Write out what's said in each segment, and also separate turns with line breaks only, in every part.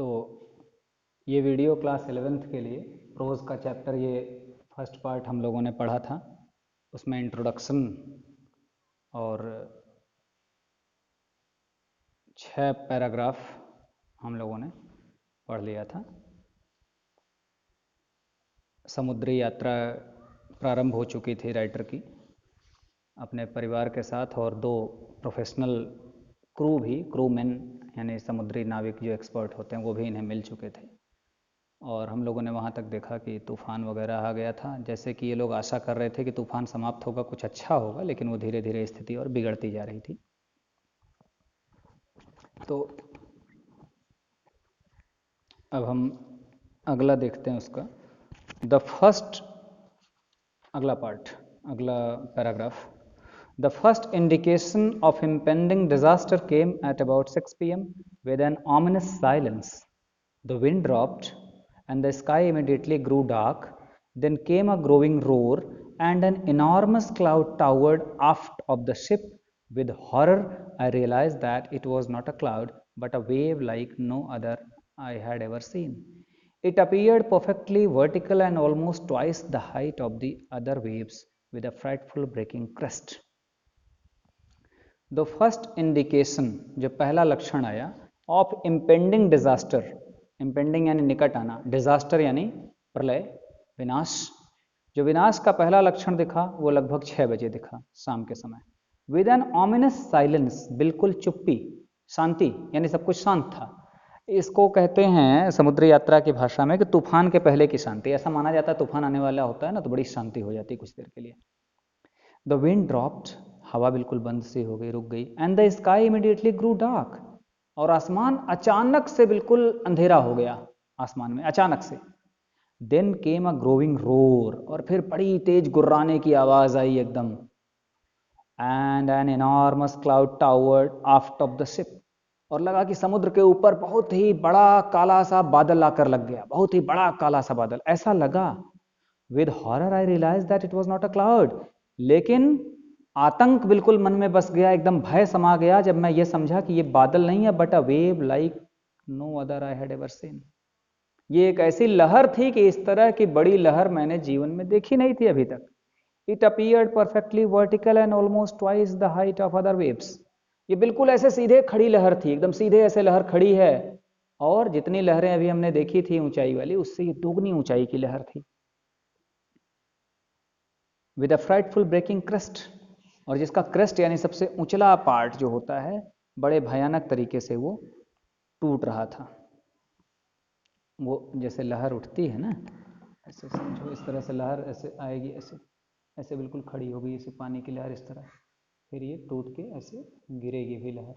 तो ये video class 11th के लिए प्रोज का चैप्टर, ये फर्स्ट पार्ट हम लोगों ने पढ़ा था। उसमें इंट्रोडक्शन और 6 पैराग्राफ हम लोगों ने पढ़ लिया था। समुद्री यात्रा प्रारंभ हो चुकी थी राइटर की अपने परिवार के साथ, और 2 प्रोफेशनल क्रू मैन यानी समुद्री नाविक जो एक्सपर्ट होते हैं वो भी इन्हें मिल चुके थे। और हम लोगों ने वहाँ तक देखा कि तूफ़ान वगैरह आ गया था। जैसे कि ये लोग आशा कर रहे थे कि तूफ़ान समाप्त होगा, कुछ अच्छा होगा, लेकिन वो धीरे धीरे स्थिति और बिगड़ती जा रही थी। तो अब हम अगला देखते हैं उसका अगला paragraph. The first indication of impending disaster came at about 6 p.m. with an ominous silence. The wind dropped and the sky immediately grew dark. Then came a growing roar and an enormous cloud towered aft of the ship. With horror, I realized that it was not a cloud but a wave like no other I had ever seen. It appeared perfectly vertical and almost twice the height of the other waves, with a frightful breaking crest. The first indication, जो पहला लक्षण आया, of impending disaster, impending यानी निकट आना, disaster यानी प्रलय, विनाश। जो विनाश का पहला लक्षण दिखा वो लगभग 6 बजे दिखा शाम के समय। विद एन ऑमिनस साइलेंस, बिल्कुल चुप्पी, शांति, यानी सब कुछ शांत था। इसको कहते हैं समुद्री यात्रा की भाषा में कि तूफान के पहले की शांति। ऐसा माना जाता है तूफान आने वाला होता है ना तो बड़ी शांति हो जाती है कुछ देर के लिए। द विंड ड्रॉप्ड, हवा बिल्कुल बंद सी हो गई, रुक गई। And the sky immediately grew dark, और आसमान अचानक से बिल्कुल अंधेरा हो गया आसमान में, अचानक से। Then came a growing roar, और फिर बड़ी तेज गुर्राने की आवाज आई एकदम। And an enormous cloud towered aft of the ship, और लगा कि समुद्र के ऊपर बहुत ही बड़ा काला सा बादल आकर लग गया, बहुत ही बड़ा काला सा बादल, ऐसा लगा। With horror I realise that it was not a cloud, लेकिन आतंक बिल्कुल मन में बस गया, एकदम भय समा गया जब मैं ये समझा कि ये बादल नहीं है but a wave like no other I had ever seen. ये एक ऐसी लहर थी कि इस तरह की बड़ी लहर मैंने जीवन में देखी नहीं थी अभी तक। It appeared perfectly vertical and almost twice the height of other waves. ये बिल्कुल ऐसे सीधे खड़ी लहर थी, एकदम सीधे ऐसे लहर खड़ी है, और जितनी लहरें अभी हमने देखी थी ऊंचाई वाली, उससे ये दोगुनी ऊंचाई की लहर थी। With a frightful breaking crest, और जिसका क्रेस्ट यानी सबसे ऊंचला पार्ट जो होता है, बड़े भयानक तरीके से वो टूट रहा था। वो जैसे लहर उठती है ना, ऐसे समझो, इस तरह से लहर ऐसे आएगी, ऐसे ऐसे बिल्कुल खड़ी होगी, ऐसे पानी की लहर इस तरह, फिर ये टूट के ऐसे गिरेगी भी लहर।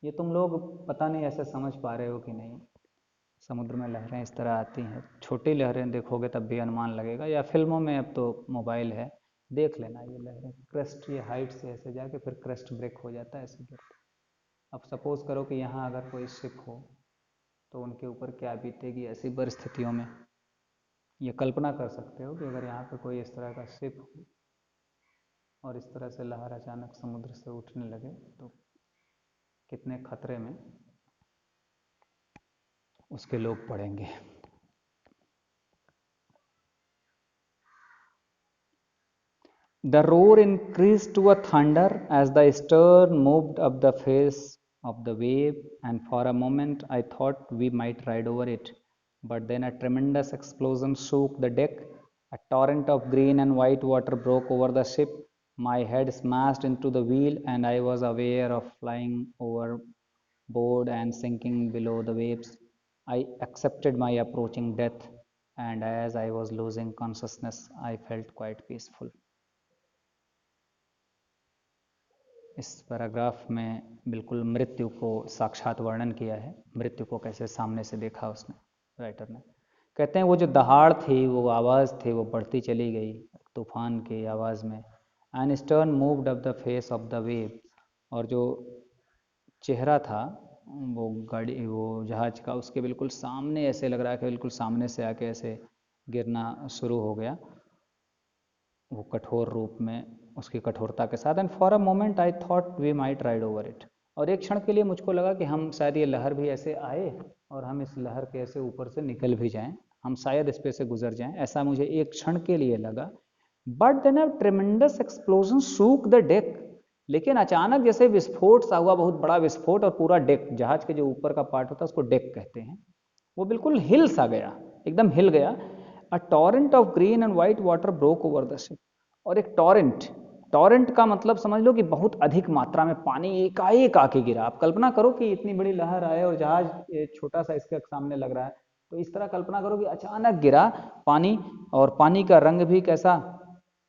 ये तुम लोग पता नहीं ऐसे समझ पा रहे हो कि नहीं। समुद्र में लहरें इस तरह आती हैं, छोटी लहरें देखोगे तब भी अनुमान लगेगा, या फिल्मों में, अब तो मोबाइल है, देख लेना ये लहरें, क्रेस्ट, ये हाइट से ऐसे जाके फिर क्रेस्ट ब्रेक हो जाता है ऐसे गिरते। अब सपोज करो कि यहाँ अगर कोई शिप हो तो उनके ऊपर क्या बीतेगी ऐसी परिस्थितियों में। ये कल्पना कर सकते हो कि अगर यहाँ पे कोई इस तरह का शिप हो और इस तरह से लहर अचानक समुद्र से उठने लगे तो कितने खतरे में उसके लोग पड़ेंगे। The roar increased to a thunder as the stern moved up the face of the wave, and for a moment I thought we might ride over it. But then a tremendous explosion shook the deck. A torrent of green and white water broke over the ship. My head smashed into the wheel, and I was aware of flying overboard and sinking below the waves. I accepted my approaching death, and as I was losing consciousness, I felt quite peaceful. इस paragraph में बिल्कुल मृत्यु को साक्षात वर्णन किया है, मृत्यु को कैसे सामने से देखा उसने, राइटर ने। कहते हैं वो जो दहाड़ थी, वो आवाज़ थी, वो बढ़ती चली गई तूफान की आवाज़ में। And stern moved up the face of the wave, और जो चेहरा था वो गाड़ी, वो जहाज का, उसके बिल्कुल सामने ऐसे लग रहा है कि बिल्कुल सामने से आके ऐसे गिरना शुरू हो गया, वो कठोर रूप में, उसकी कठोरता के साथ। And for a moment I thought we might ride over it, और एक क्षण के लिए मुझको लगा कि हम शायद ये लहर भी ऐसे आए और हम इस लहर के ऐसे ऊपर से निकल भी जाएं, हम शायद इस पे से गुजर जाएं, ऐसा मुझे एक क्षण के लिए लगा। But then a tremendous explosion shook the deck. लेकिन अचानक जैसे विस्फोट सा हुआ, बहुत बड़ा विस्फोट, और पूरा डेक, जहाज के जो ऊपर का पार्ट होता है उसको डेक कहते हैं, वो बिल्कुल हिल सा गया, एकदम हिल गया। A torrent of green and white water broke over the ship. और एक टॉरेंट, टॉरेंट का मतलब समझ लो कि बहुत अधिक मात्रा में पानी एकाएक आके गिरा। आप कल्पना करो कि इतनी बड़ी लहर आए और जहाज छोटा सा इसके सामने लग रहा है, तो इस तरह कल्पना करो कि अचानक गिरा पानी, और पानी का रंग भी कैसा,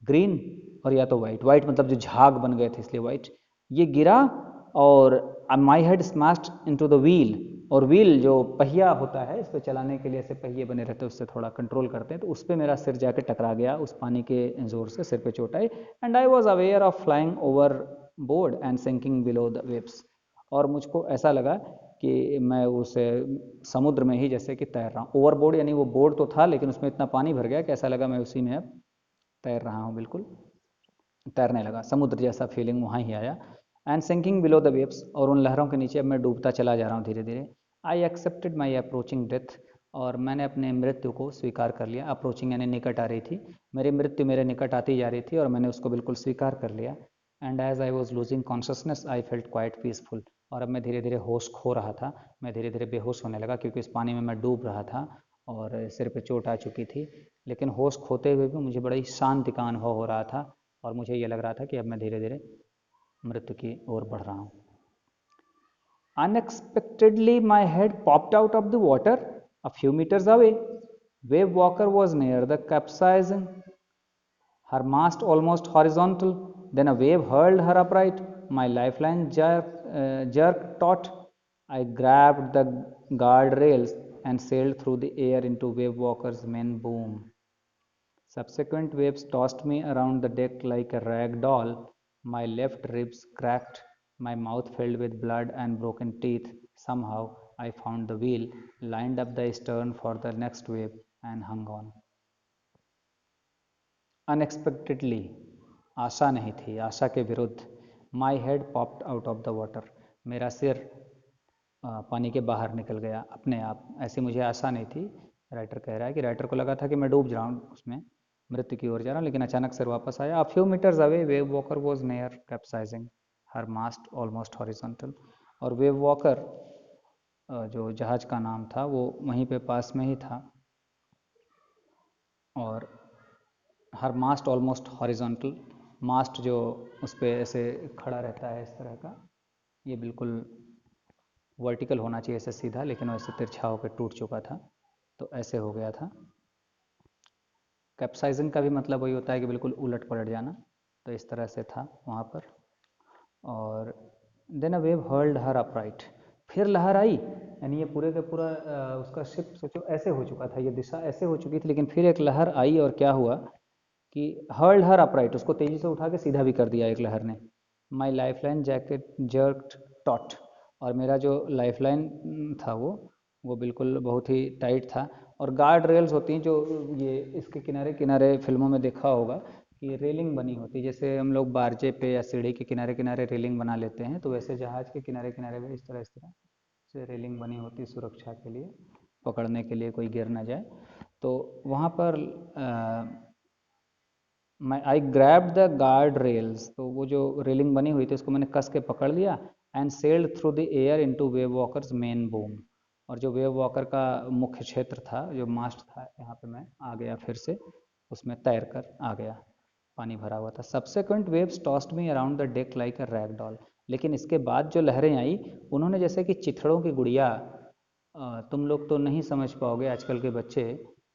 ग्रीन, और या तो वाइट, वाइट मतलब जो झाग बन गए थे इसलिए वाइट। ये गिरा और my head smashed into the wheel, और व्हील जो पहिया होता है, इस पे चलाने के लिए ऐसे पहिए बने रहते हैं, उससे थोड़ा कंट्रोल करते हैं, तो उस पर मेरा सिर जाके टकरा गया, उस पानी के जोर से सिर पे चोट आई। And I was aware of flying overboard and sinking below the waves. और मुझको ऐसा लगा कि मैं उस समुद्र में ही जैसे कि तैर रहा हूँ। ओवरबोर्ड यानी वो बोर्ड तो था लेकिन उसमें इतना पानी भर गया कि ऐसा लगा मैं उसी में अब तैर रहा हूँ, बिल्कुल तैरने लगा, समुद्र जैसा फीलिंग वहाँ ही आया। And sinking below the waves, और उन लहरों के नीचे अब मैं डूबता चला जा रहा हूँ धीरे धीरे। I accepted my approaching death, और मैंने अपने मृत्यु को स्वीकार कर लिया। अप्रोचिंग यानी निकट आ रही थी, मेरी मृत्यु मेरे निकट आती जा रही थी और मैंने उसको बिल्कुल स्वीकार कर लिया। And as I was losing consciousness I felt quite peaceful, और अब मैं धीरे धीरे होश खो रहा था, मैं धीरे धीरे बेहोश होने लगा, क्योंकि इस पानी में मैं डूब रहा था और सिर पे चोट आ चुकी थी। लेकिन होश खोते हुए भी मुझे बड़ी शांति का अनुभव हो रहा था, और मुझे ये लग रहा था कि अब मैं धीरे धीरे मृत्यु की ओर बढ़ रहा हूँ। Unexpectedly, my head popped out of the water a few meters away. Wave Walker was near the capsizing, her mast almost horizontal. Then a wave hurled her upright. My lifeline jerked taut. I grabbed the guardrails and sailed through the air into Wave Walker's main boom. Subsequent waves tossed me around the deck like a rag doll. My left ribs cracked, my mouth filled with blood and broken teeth. Somehow I found the wheel, lined up the stern for the next wave, and hung on. Unexpectedly, आशा नहीं थी, आशा के विरुद्ध, my head popped out of the water, मेरा सिर पानी के बाहर निकल गया अपने आप। ऐसी मुझे आशा नहीं थी। राइटर कह रहा है कि राइटर को लगा था कि मैं डूब जा रहा हूँ, उसमें मृत्यु की ओर जा रहा हूँ, लेकिन अचानक सिर वापस आया। A few metres away Wave Walker was near capsizing, her mast almost horizontal. और वेव वॉकर जो जहाज का नाम था वो वहीं पे पास में ही था, और हर मास्ट ऑलमोस्ट हॉरिजॉन्टल, मास्ट जो उस पर ऐसे खड़ा रहता है इस तरह का, ये बिल्कुल वर्टिकल होना चाहिए ऐसे सीधा, लेकिन वैसे तिरछा होकर टूट चुका था, तो ऐसे हो गया था। कैप्साइजिंग का भी मतलब वही होता है कि बिल्कुल उलट पलट जाना, तो इस तरह से था वहाँ पर। और then a wave hurled her upright, फिर लहर आई, यानी ये पूरे का पूरा उसका शिप सोचो ऐसे हो चुका था, ये दिशा ऐसे हो चुकी थी, लेकिन फिर एक लहर आई और क्या हुआ कि हर्ल्ड हर अपराइट, उसको तेजी से उठा के सीधा भी कर दिया एक लहर ने। My life line jacket jerked taught, और मेरा जो लाइफ लाइन था वो बिल्कुल बहुत ही टाइट था। और गार्ड रेल्स होती हैं जो ये इसके किनारे किनारे फिल्मों में देखा होगा कि रेलिंग बनी होती है, जैसे हम लोग बारजे पे या सीढ़ी के किनारे किनारे रेलिंग बना लेते हैं, तो वैसे जहाज के किनारे किनारे भी इस तरह से रेलिंग बनी होती है सुरक्षा के लिए, पकड़ने के लिए कोई गिर ना जाए। तो वहाँ पर आई ग्रैब द गार्ड रेल्स, तो वो जो रेलिंग बनी हुई थी उसको मैंने कस के पकड़ लिया। And sailed through the air into wave walkers main boom, और जो वेव वॉकर का मुख्य क्षेत्र था, जो मास्ट था, यहाँ पे मैं आ गया, फिर से उसमें तैर कर आ गया, पानी भरा हुआ था। Subsequent waves tossed me around the deck like a rag doll, लेकिन इसके बाद जो लहरें आई उन्होंने जैसे कि चिथड़ों की गुड़िया, तुम लोग तो नहीं समझ पाओगे आजकल के बच्चे,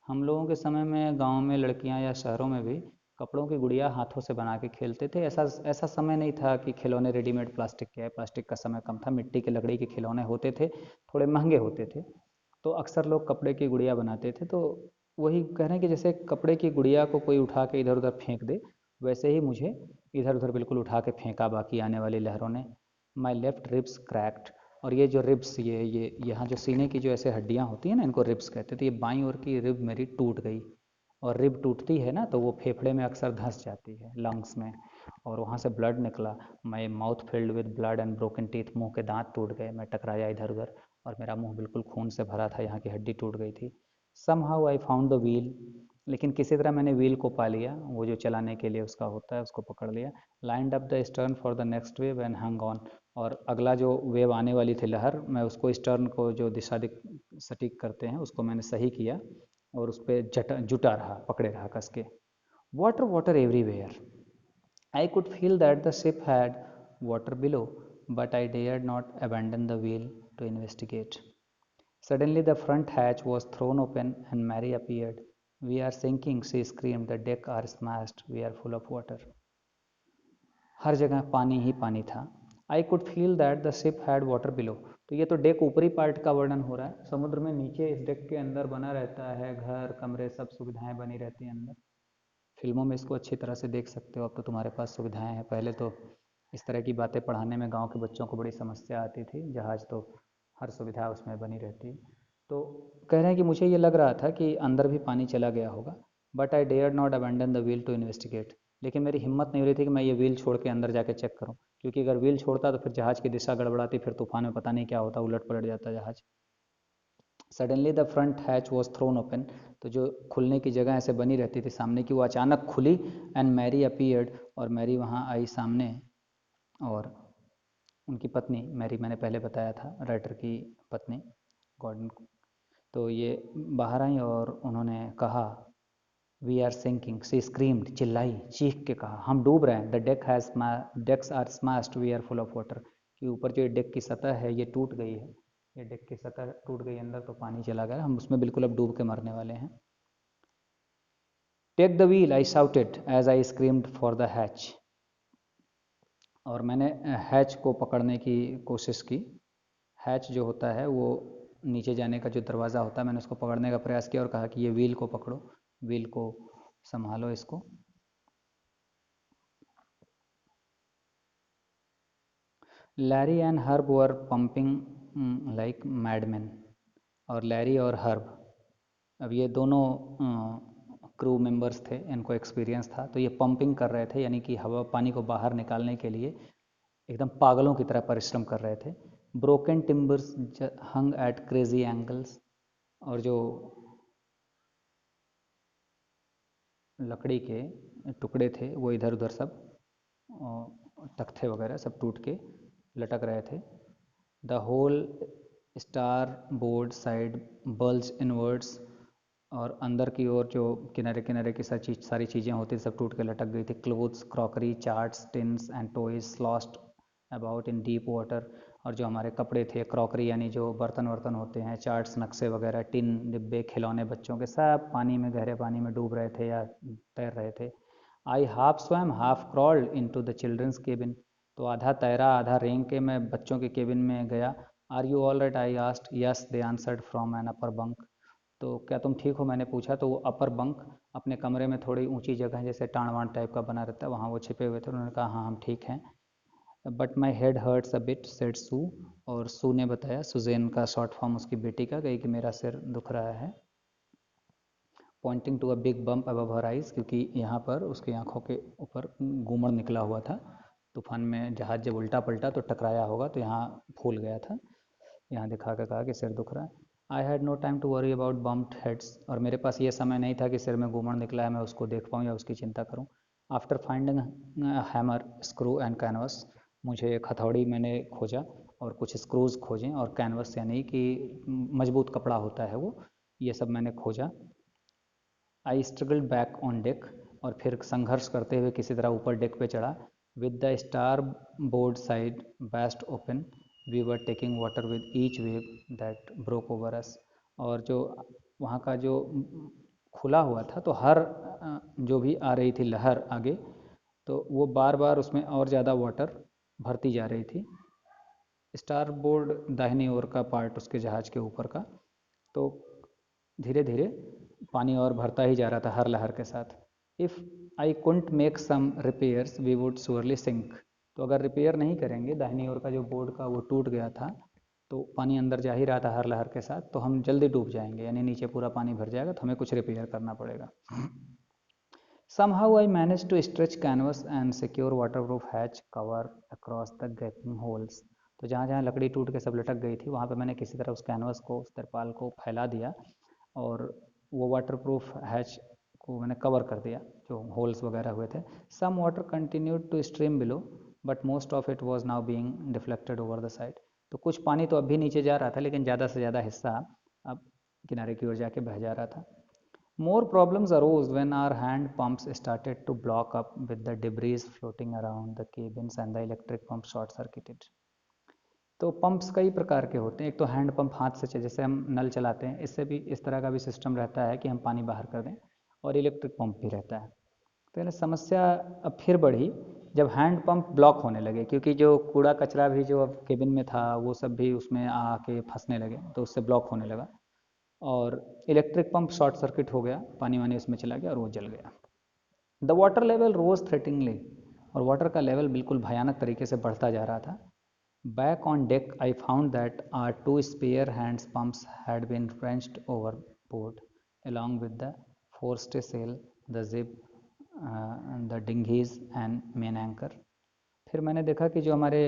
हम लोगों के समय में गाँव में लड़कियाँ या शहरों में भी कपड़ों की गुड़िया हाथों से बना के खेलते थे। ऐसा ऐसा समय नहीं था कि खिलौने रेडीमेड प्लास्टिक के है, प्लास्टिक का समय कम था, मिट्टी के लकड़ी के खिलौने होते थे, थोड़े महंगे होते थे, तो अक्सर लोग कपड़े की गुड़िया बनाते थे। तो वही कह रहे हैं कि जैसे कपड़े की गुड़िया को कोई उठा के इधर उधर फेंक दे, वैसे ही मुझे इधर उधर बिल्कुल उठा के फेंका बाकी आने वाली लहरों ने। माई लेफ्ट रिब्स क्रैक्ड, और ये जो रिब्स, ये यहाँ जो सीने की जो ऐसे हड्डियाँ होती हैं ना, इनको रिब्स कहते थे, ये बाईं ओर की रिब मेरी टूट गई। और रिब टूटती है ना तो वो फेफड़े में अक्सर धंस जाती है, लंग्स में, और वहाँ से ब्लड निकला। My mouth filled with blood and broken teeth, मुंह के दांत टूट गए, मैं टकराया इधर उधर और मेरा मुंह बिल्कुल खून से भरा था, यहाँ की हड्डी टूट गई थी। Somehow I found the wheel, लेकिन किसी तरह मैंने व्हील को पा लिया, वो जो चलाने के लिए उसका होता है उसको पकड़ लिया। Lined up the stern for the next wave and hung on, और अगला जो वेव आने वाली थी लहर, मैं उसको स्टर्न को जो दिशा सटीक करते हैं उसको मैंने सही किया और उस पर जुटा रहा, पकड़े रहा कस के। Water water everywhere, I could feel that the ship had water below, but I dared not abandon the wheel to investigate. Suddenly, the front hatch was thrown open and Mary appeared. We are sinking, she screamed. The deck are smashed. We are full of water. हर जगह पानी ही पानी था। I could feel that the ship had water below, तो ये तो deck ऊपरी part का वर्णन हो रहा है। समुद्र में नीचे इस डेक के अंदर बना रहता है घर, कमरे, सब सुविधाएं बनी रहती हैं अंदर। फिल्मों में इसको अच्छी तरह से देख सकते हो, अब तो तुम्हारे पास सुविधाएं हैं। पहले तो इस तरह की बातें पढ़ाने में गांव के बच्चों को बड़ी समस्या आती थी, जहाज़ तो हर सुविधा उसमें बनी रहती। तो कह रहे हैं कि मुझे ये लग रहा था कि अंदर भी पानी चला गया होगा, but I dare not abandon the wheel to investigate, लेकिन मेरी हिम्मत नहीं हो रही थी कि मैं ये व्हील छोड़ के अंदर जाके चेक करूं, क्योंकि अगर व्हील छोड़ता तो फिर जहाज़ की दिशा गड़बड़ाती, फिर तूफान में पता नहीं क्या होता, उलट पलट जाता जहाज़। Suddenly the front hatch was throne open, तो जो खुलने की जगह ऐसे बनी रहती थी सामने की, वो अचानक खुली। एंड मैरी अपीयर्ड, और मैरी वहाँ आई सामने, और उनकी पत्नी मैरी, मैंने पहले बताया था राइटर की पत्नी गॉर्डन को। तो ये बाहर आई और उन्होंने कहा we are sinking, she screamed, चिल्लाई, चीख के कहा हम डूब रहे हैं। The decks are smashed, we are full of water, कि ऊपर जो डेक की सतह है ये टूट गई है, ये डेक की सतह टूट गई अंदर, तो पानी चला गया, हम उसमें बिल्कुल अब डूब के मरने वाले हैं। Take the wheel, I shouted as I screamed for the hatch, और मैंने हैच को पकड़ने की कोशिश की। हैच जो होता है वो नीचे जाने का जो दरवाज़ा होता है, मैंने उसको पकड़ने का प्रयास किया और कहा कि ये व्हील को पकड़ो, व्हील को संभालो इसको। Larry and Herb were pumping like madmen, और लैरी और हर्ब, अब ये दोनों क्रू मेंबर्स थे, इनको एक्सपीरियंस था, तो ये पंपिंग कर रहे थे, यानी कि हवा पानी को बाहर निकालने के लिए एकदम पागलों की तरह परिश्रम कर रहे थे। ब्रोकन टिम्बर्स हंग एट क्रेजी एंगल्स, और जो लकड़ी के टुकड़े थे वो इधर उधर सब, तख्ते वगैरह सब टूट के लटक रहे थे। The whole starboard side bulge inwards, और अंदर की ओर जो किनारे किनारे की सारी चीज़ें होती सब टूट के लटक गई थी। Clothes, crockery, charts, tins and toys lost about in deep water, और जो हमारे कपड़े थे, क्रॉकरी यानी जो बर्तन वर्तन होते हैं, चार्ट्स, नक्शे वगैरह, टिन, डिब्बे, खिलौने बच्चों के, सब पानी में, गहरे पानी में डूब रहे थे या तैर रहे थे। I half swam half crawled into the children's cabin, तो आधा तैरा आधा रेंग के मैं बच्चों के केबिन में गया। Are you all right, I asked. Yes they answered from an upper bunk, तो क्या तुम ठीक हो, मैंने पूछा। तो वो अपर बंक, अपने कमरे में थोड़ी ऊंची जगह जैसे टाण वाण टाइप का बना रहता है, वहाँ वो छिपे हुए थे। उन्होंने कहा हाँ हम ठीक हैं। But my head hurts a bit said Sue, और सू ने बताया, सुजैन का शॉर्ट फॉर्म उसकी बेटी का, कही कि मेरा सिर दुख रहा है। Pointing to a big bump above her eyes, क्योंकि यहाँ पर उसकी आंखों के ऊपर गूमड़ निकला हुआ था। तूफान में जहाज जब उल्टा पलटा तो टकराया होगा, तो यहाँ फूल गया था। यहाँ दिखा के कहा कि सिर दुख रहा है। I had no time to worry about bumped heads, और मेरे पास ये समय नहीं था कि सिर में गूमड़ निकला है मैं उसको देख पाऊँ या उसकी चिंता करूँ। After finding hammer, screw and canvas, मुझे एक हथौड़ी मैंने खोजा और कुछ स्क्रूज खोजें, और कैनवस यानी कि मजबूत कपड़ा होता है वो, ये सब मैंने खोजा। आई स्ट्रगल्ड बैक ऑन डेक, और फिर संघर्ष करते हुए किसी तरह ऊपर डेक पे चढ़ा। With the starboard side bashed open, we were taking water with each wave that broke over us, और जो वहाँ का जो खुला हुआ था, तो हर जो भी आ रही थी लहर आगे, तो वो बार बार उसमें और ज़्यादा वाटर भरती जा रही थी। स्टार बोर्ड दाहिनी ओर का पार्ट उसके जहाज़ के ऊपर का, तो धीरे धीरे पानी और भरता ही जा रहा था हर लहर के साथ। If I couldn't make some repairs we would surely sink, तो अगर रिपेयर नहीं करेंगे, दाहिनी ओर का जो बोर्ड का वो टूट गया था, तो पानी अंदर जा ही रहा था हर लहर के साथ, तो हम जल्दी डूब जाएंगे, यानी नीचे पूरा पानी भर जाएगा, तो हमें कुछ रिपेयर करना पड़ेगा। Somehow I managed to stretch canvas and secure waterproof hatch cover across the gaping holes. तो जहाँ जहाँ लकड़ी टूट के सब लटक गई थी वहाँ पे मैंने किसी तरह उस कैनवस को, उस तरपाल को फैला दिया और वो वाटरप्रूफ हैच को मैंने कवर कर दिया जो होल्स वगैरह हुए थे. Some water continued to stream below but most of it was now being deflected over the side. तो कुछ पानी तो अब भी नीचे जा रहा था लेकिन ज़्यादा से ज़्यादा हिस्सा अब किनारे की ओर जाके बह जा रहा था. More problems arose when our hand pumps started to block up with the debris floating around the cabins and the electric pump short circuited. तो पंप्स कई प्रकार के होते हैं. एक तो हैंड पंप हाथ से जैसे हम नल चलाते हैं, इससे भी इस तरह का भी सिस्टम रहता है कि हम पानी बाहर कर दें, और इलेक्ट्रिक पंप भी रहता है. तो समस्या अब फिर बढ़ी जब हैंड पंप ब्लॉक होने लगे, क्योंकि जो कूड़ा कचरा भी जो अब केबिन में था वो सब भी उसमें आके फंसने लगे, तो उससे ब्लॉक होने लगा और इलेक्ट्रिक पंप शॉर्ट सर्किट हो गया, पानी वानी उसमें चला गया और वो जल गया. The water level rose threateningly, और वाटर का लेवल बिल्कुल भयानक तरीके से बढ़ता जा रहा था. Back on deck, I found that our two spare hand pumps had been wrenched overboard, along with the forestaysail, the zib, the dinghies and main anchor. फिर मैंने देखा कि जो हमारे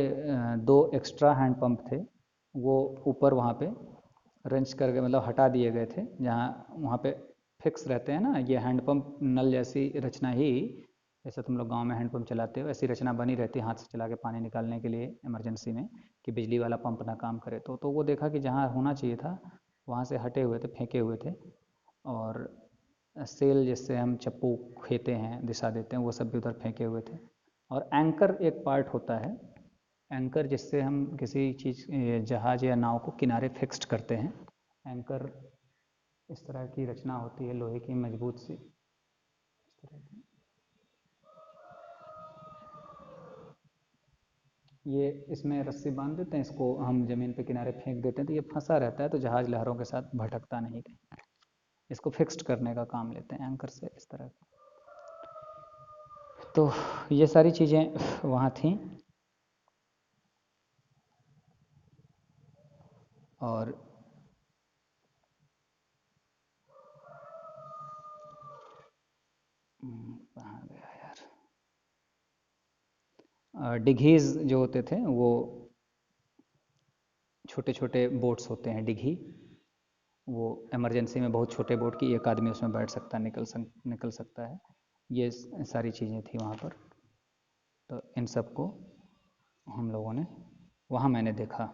दो एक्स्ट्रा हैंड पंप थे वो ऊपर वहाँ पे रेंच करके मतलब हटा दिए गए थे, जहाँ वहाँ पे फिक्स रहते हैं ना ये हैंड पंप. नल जैसी रचना ही, जैसे तुम लोग गांव में हैंड पंप चलाते हो ऐसी रचना बनी रहती है हाथ से चला के पानी निकालने के लिए इमरजेंसी में, कि बिजली वाला पंप ना काम करे. तो वो देखा कि जहाँ होना चाहिए था वहाँ से हटे हुए थे, फेंके हुए थे. और सेल जिससे हम चप्पू खेते हैं, दिशा देते हैं, वो सब भी उधर फेंके हुए थे. और एंकर एक पार्ट होता है, एंकर जिससे हम किसी चीज़ जहाज या नाव को किनारे फिक्स्ड करते हैं. एंकर इस तरह की रचना होती है लोहे की मजबूत सी, इस तरह की. ये इसमें रस्सी बांध देते हैं, इसको हम ज़मीन पे किनारे फेंक देते हैं तो ये फंसा रहता है, तो जहाज लहरों के साथ भटकता नहीं कहीं. इसको फिक्स्ड करने का काम लेते हैं एंकर से, इस तरह का. तो ये सारी चीज़ें वहाँ थीं. और कहाँ गया यार, डिघीज़ जो होते थे वो छोटे छोटे बोट्स होते हैं डिघी. वो इमरजेंसी में बहुत छोटे बोट की एक आदमी उसमें बैठ सकता है, निकल सकता है. ये सारी चीज़ें थी वहाँ पर. तो इन सब को हम लोगों ने वहाँ मैंने देखा.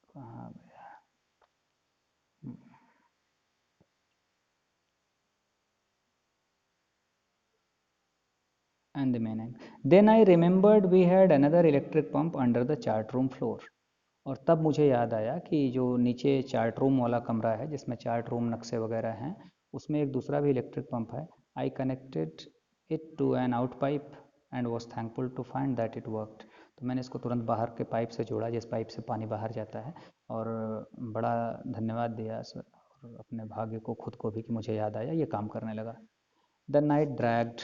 कहाँ गया, and the main angle. Then I remembered we had another electric pump under the chart room floor. और तब मुझे याद आया कि जो नीचे चार्ट रूम वाला कमरा है जिसमें चार्ट रूम नक्शे वगैरह हैं, उसमें एक दूसरा भी इलेक्ट्रिक पंप है. I connected it to an out pipe and was thankful to find that it worked. तो मैंने इसको तुरंत बाहर के पाइप से जोड़ा जिस पाइप से पानी बाहर जाता है, और बड़ा धन्यवाद दिया और अपने भाग्य को, खुद को भी, कि मुझे याद आया, ये काम करने लगा. The night dragged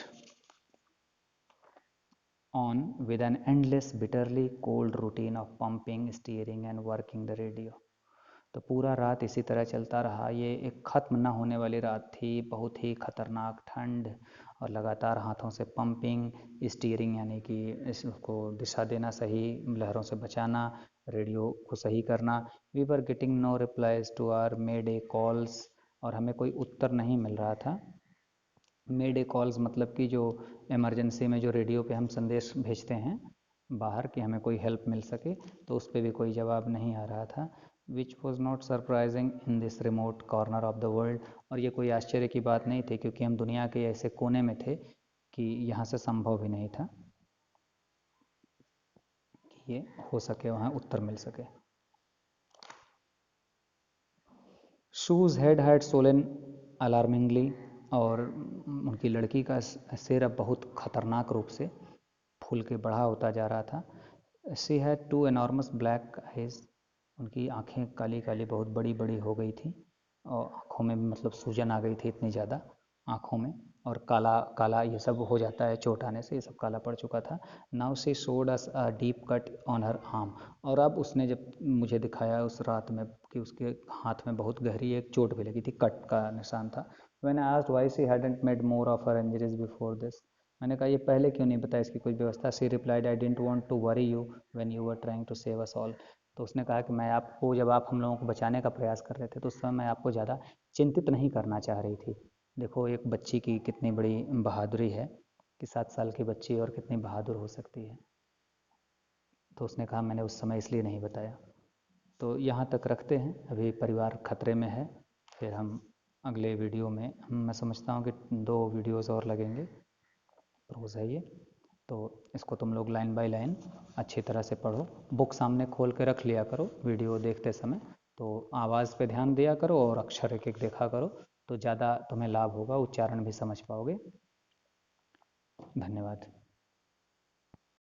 on with an endless bitterly cold routine of pumping, steering and working the radio. तो पूरा रात इसी तरह चलता रहा. ये एक ख़त्म न होने वाली रात थी, बहुत ही ख़तरनाक ठंड और लगातार हाथों से पंपिंग, स्टीयरिंग यानी कि इसको दिशा देना, सही लहरों से बचाना, रेडियो को सही करना. We were getting no replies to our mayday calls, और हमें कोई उत्तर नहीं मिल रहा था. मे डे कॉल्स मतलब कि जो इमरजेंसी में जो रेडियो पे हम संदेश भेजते हैं बाहर कि हमें कोई हेल्प मिल सके, तो उस पर भी कोई जवाब नहीं आ रहा था. Which was not surprising in this remote corner of the world. और ये कोई आश्चर्य की बात नहीं थी क्योंकि हम दुनिया के ऐसे कोने में थे कि यहाँ से संभव भी नहीं था कि ये हो सके, वहाँ उत्तर मिल सके. Shoes head had Solan alarmingly, और उनकी लड़की का सिर अब बहुत ख़तरनाक रूप से फूल के बड़ा होता जा रहा था. She had two enormous black eyes, उनकी आंखें काली काली बहुत बड़ी बड़ी हो गई थी, और आँखों में मतलब सूजन आ गई थी इतनी ज़्यादा आँखों में, और काला काला ये सब हो जाता है चोट आने से, ये सब काला पड़ चुका था. Now she showed us a deep cut on her arm, और अब उसने जब मुझे दिखाया उस रात में कि उसके हाथ में बहुत गहरी एक चोट भी लगी थी, कट का निशान था. When I asked why she hadn't made more of her injuries before this, मैंने कहा ये पहले क्यों नहीं बताया इसकी कोई व्यवस्था. She replied, I didn't want to worry you when you were trying to save us all. तो उसने कहा कि मैं आपको, जब आप हम लोगों को बचाने का प्रयास कर रहे थे तो उस समय मैं आपको ज़्यादा चिंतित नहीं करना चाह रही थी. देखो एक बच्ची की कितनी बड़ी बहादुरी है कि 7 साल की बच्ची और कितनी बहादुर हो सकती है. तो उसने कहा मैंने उस समय इसलिए नहीं बताया. तो यहाँ तक रखते हैं, अभी परिवार खतरे में है. फिर हम अगले वीडियो में, मैं समझता हूँ कि 2 वीडियोस और लगेंगे, प्रोज है ये. तो इसको तुम लोग लाइन बाय लाइन अच्छी तरह से पढ़ो. बुक सामने खोल के रख लिया करो वीडियो देखते समय. तो आवाज़ पे ध्यान दिया करो और अक्षर एक एक देखा करो, तो ज़्यादा तुम्हें लाभ होगा, उच्चारण भी समझ पाओगे. धन्यवाद.